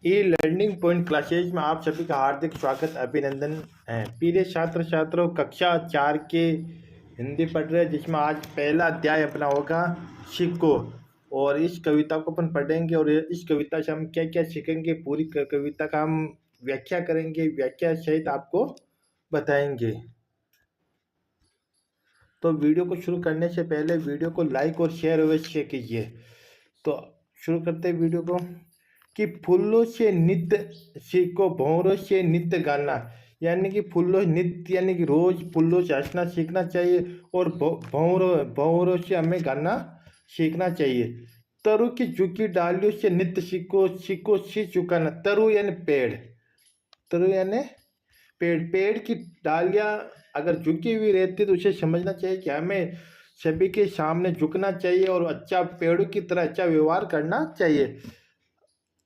E learning point classes में आप सभी का हार्दिक स्वागत अभिनंदन है। प्रिय छात्र छात्रों, कक्षा 4 के हिंदी पढ़ रहे हैं, जिसमें आज पहला अध्याय अपना होगा सिक्को। और इस कविता को अपन पढ़ेंगे और इस कविता से हम क्या क्या सीखेंगे, पूरी कविता का हम व्याख्या करेंगे, व्याख्या सहित आपको बताएंगे। तो वीडियो को शुरू करने से पहले वीडियो को लाइक और शेयर अवश्य कीजिए। तो शुरू करते हैं वीडियो को। कि फूलों से नित्य सीखो, भंवरों से नित्य गाना। यानी कि फूलों नित्य यानी कि रोज फूलों से हंसना सीखना चाहिए और भंवरों भंवरों से हमें गाना सीखना चाहिए। तरु की झुकी डालियों से नित्य सीखो, सीखो सी झुकाना। तरु यानी पेड़, तरु यानी पेड़। पेड़ की डालियां अगर झुकी हुई रहती है तो उसे समझना चाहिए कि हमें सभी के सामने झुकना चाहिए और अच्छा पेड़ों की तरह अच्छा व्यवहार करना चाहिए।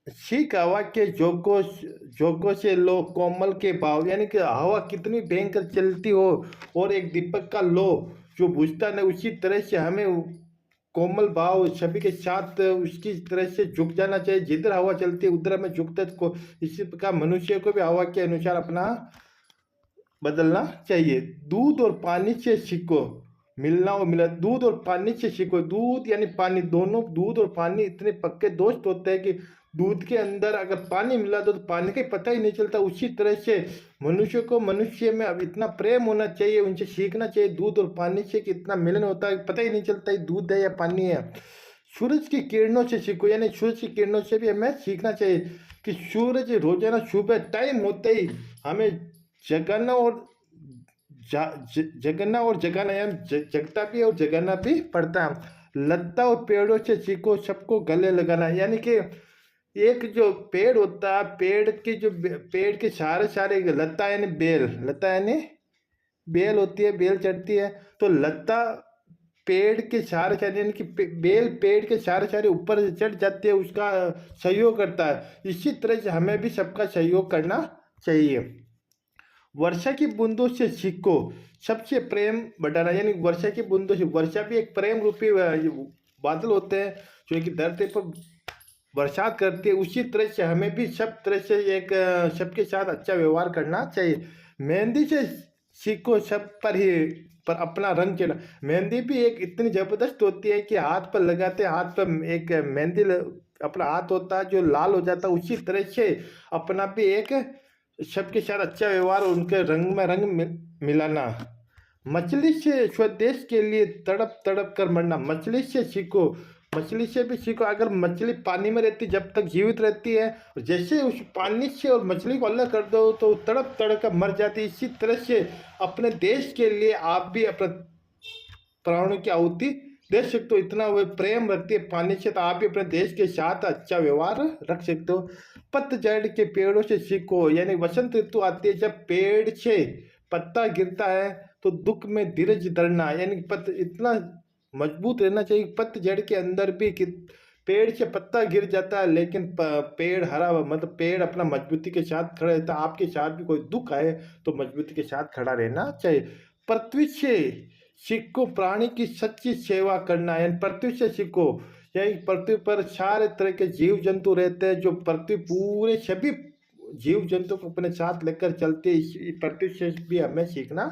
सीख हवा के झोंकों से लो कोमल के भाव। यानी कि हवा कितनी भयंकर चलती हो और एक दीपक का लो जो बुझता नहीं, उसी तरह से हमें कोमल भाव सभी के साथ उसकी तरह से झुक जाना चाहिए। जिधर हवा चलती है उधर हमें झुकते को। इसी प्रकार मनुष्य को भी हवा के अनुसार अपना बदलना चाहिए। दूध और पानी से सीखो, मिलना और मिला। दूध और पानी से सीखो। दूध यानी पानी, दोनों दूध और पानी इतने पक्के दोस्त होते हैं कि दूध के अंदर अगर पानी मिला तो पानी का पता ही नहीं चलता। उसी तरह से मनुष्य को मनुष्य में अब इतना प्रेम होना चाहिए, उनसे सीखना चाहिए दूध और पानी से कि इतना मिलन होता है, पता ही नहीं चलता दूध है या पानी है। सूरज की किरणों से सीखो, यानी सूरज की किरणों से भी हमें सीखना चाहिए कि सूरज रोजाना सुबह टाइम होते ही हमें जगाना और जगना और जगाना, यानी जगता भी और जगाना भी पड़ता है। लता और पेड़ों से सीखो, सबको गले लगाना। यानी कि एक जो पेड़ होता है, पेड़ की जो पेड़ के सारे सारे लता यानी बेल, लता यानी बेल होती है, बेल चढ़ती है तो लता पेड़ के सारे सारे यानी कि बेल पेड़ के सारे सारे ऊपर चढ़ जाते हैं, उसका सहयोग करता है। इसी तरह से हमें भी सबका सहयोग करना चाहिए। वर्षा की बूंदों से सीखो, सबसे प्रेम बढ़ाना। यानी वर्षा की बूंदों से, वर्षा भी एक प्रेम रूपी बादल होते हैं जो कि धरती पर बरसात करती है। उसी तरह से हमें भी सब तरह से एक सबके साथ अच्छा व्यवहार करना चाहिए। मेहंदी से सीखो, सब पर ही पर अपना रंग चढ़ा। मेहंदी भी एक इतनी जबरदस्त होती है कि हाथ पर लगाते, हाथ पर एक मेहंदी अपना हाथ होता है जो लाल हो जाता है। उसी तरह से अपना भी एक सबके साथ अच्छा व्यवहार, उनके रंग में रंग मिलाना। मछली से स्वदेश के लिए तड़प तड़प कर मरना। मछली से सीखो, मछली से भी सीखो। अगर मछली पानी में रहती, जब तक जीवित रहती है, जैसे उस पानी से और मछली को अलग कर दो तो तड़प तड़प कर मर जाती है। इसी तरह से अपने देश के लिए आप भी अपने प्राणों की आहुति दे सकते हो। इतना वो प्रेम रखती है पानी से, तो आप भी अपने देश के साथ अच्छा व्यवहार रख सकते हो। पतझड़ के पेड़ों से सीखो, यानी वसंत ऋतु आती है, जब पेड़ से पत्ता गिरता है तो दुख में धीरज धरना। यानी इतना मजबूत रहना चाहिए। पतझड़ के अंदर भी कि पेड़ से पत्ता गिर जाता है लेकिन पेड़ हरा, मतलब पेड़ अपना मजबूती के साथ खड़ा रहता है। आपके साथ भी कोई दुख आए तो मजबूती के साथ खड़ा रहना चाहिए। पृथ्वी से सीखो, प्राणी की सच्ची सेवा करना। यानी पृथ्वी से सीखो, यानी पृथ्वी पर सारे तरह के जीव जंतु रहते हैं जो पृथ्वी पूरे सभी जीव जंतु को अपने साथ लेकर चलते हैं। इस पृथ्वी से भी हमें सीखना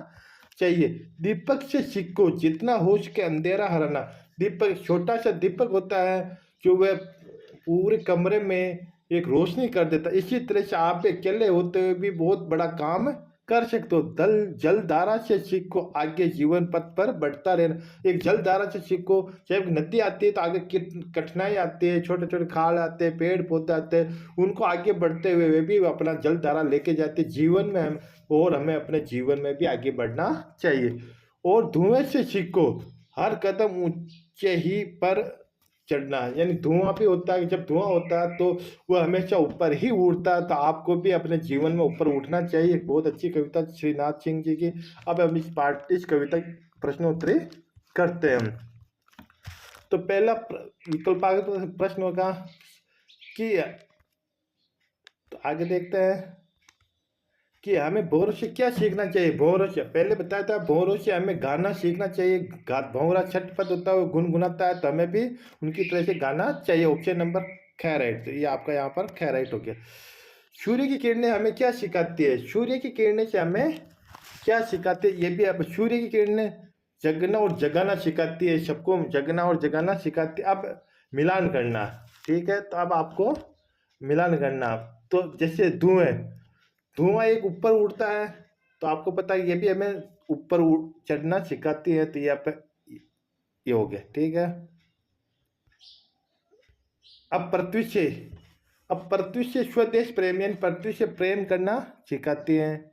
चाहिए। दीपक से सीखो, जितना हो सके अंधेरा हराना। दीपक, छोटा सा दीपक होता है जो वह पूरे कमरे में एक रोशनी कर देता है। इसी तरह से आप अकेले होते हुए भी बहुत बड़ा काम कर सकते हो। जलधारा से सीखो, आगे जीवन पथ पर बढ़ता रहना। एक जलधारा से सीखो, जब नदी आती है तो आगे कठिनाई आती है, छोटे छोटे खाल आते हैं, पेड़ पौधे आते हैं, उनको आगे बढ़ते हुए वे भी अपना जलधारा लेके जाते जीवन में हम, और हमें अपने जीवन में भी आगे बढ़ना चाहिए। और धुएं से सीखो, हर कदम ऊंचे ही पर चढ़ना। यानी धुआं भी होता है, जब धुआं होता है तो वह हमेशा ऊपर ही उड़ता है, तो आपको भी अपने जीवन में ऊपर उठना चाहिए। बहुत अच्छी कविता श्रीनाथ सिंह जी की। अब हम इस कविता प्रश्नोत्तरी करते हैं। तो पहला विकल्प आगे तो प्रश्न होगा कि, तो आगे देखते हैं कि हमें भौरों से क्या सीखना चाहिए। भौरों से पहले बताया था, भौरों से हमें गाना सीखना चाहिए। भौरा छठपद होता है, वो गुनगुनाता है, तो हमें भी उनकी तरह से गाना चाहिए। ऑप्शन नंबर खैराइट, तो ये आपका यहाँ पर खैराइट हो गया। सूर्य की किरणें हमें क्या सिखाती है? सूर्य की किरणें से हमें क्या सिखाती है? ये भी अब सूर्य की किरणें जगना और जगाना सिखाती है, सबको जगना और जगाना सिखाती है। अब मिलान करना, ठीक है, तो अब आपको मिलान करना। तो जैसे धुएं, धुआं एक ऊपर उड़ता है, तो आपको पता है ये भी हमें ऊपर चढ़ना सिखाती है, तो ये आप ये हो गया, ठीक है। अब पृथ्वी से, अब पृथ्वी से स्वदेश प्रेम यानी पृथ्वी से प्रेम करना सिखाती हैं।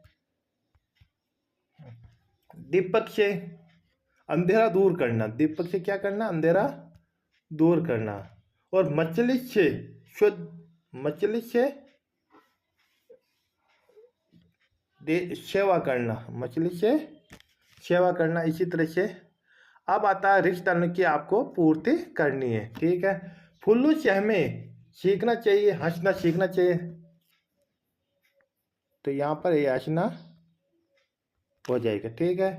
दीपक से अंधेरा दूर करना, दीपक से क्या करना? अंधेरा दूर करना। और मछली से शुद्ध, मछली से सेवा करना, मछली से सेवा करना। इसी तरह से अब आता है रिश्ता की आपको पूर्ति करनी है, ठीक है। फूलों से हमें सीखना चाहिए, हंसना सीखना चाहिए, तो यहाँ पर ये हंसना हो जाएगा, ठीक है।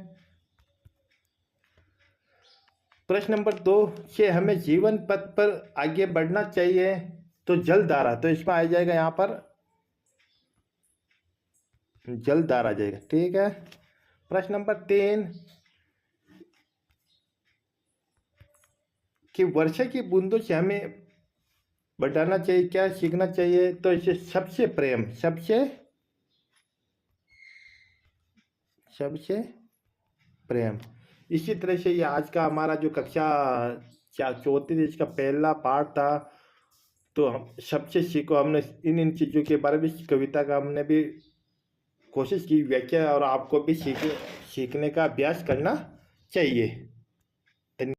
प्रश्न नंबर 2 से हमें जीवन पथ पर आगे बढ़ना चाहिए, तो जलधारा, तो इसमें आ जाएगा यहाँ पर जलधारा आ जाएगा, ठीक है। प्रश्न नंबर 3 कि वर्षा की बूंदों से हमें बढ़ाना चाहिए, क्या सीखना चाहिए? तो इसे सबसे प्रेम, सबसे सबसे प्रेम। इसी तरह से ये आज का हमारा जो कक्षा चौथी थी, इसका पहला पार्ट था। तो हम सबसे सीखो, हमने इन चीज़ों के बारे में, कविता का हमने भी कोशिश की व्याख्या, और आपको भी सीखने का अभ्यास करना चाहिए।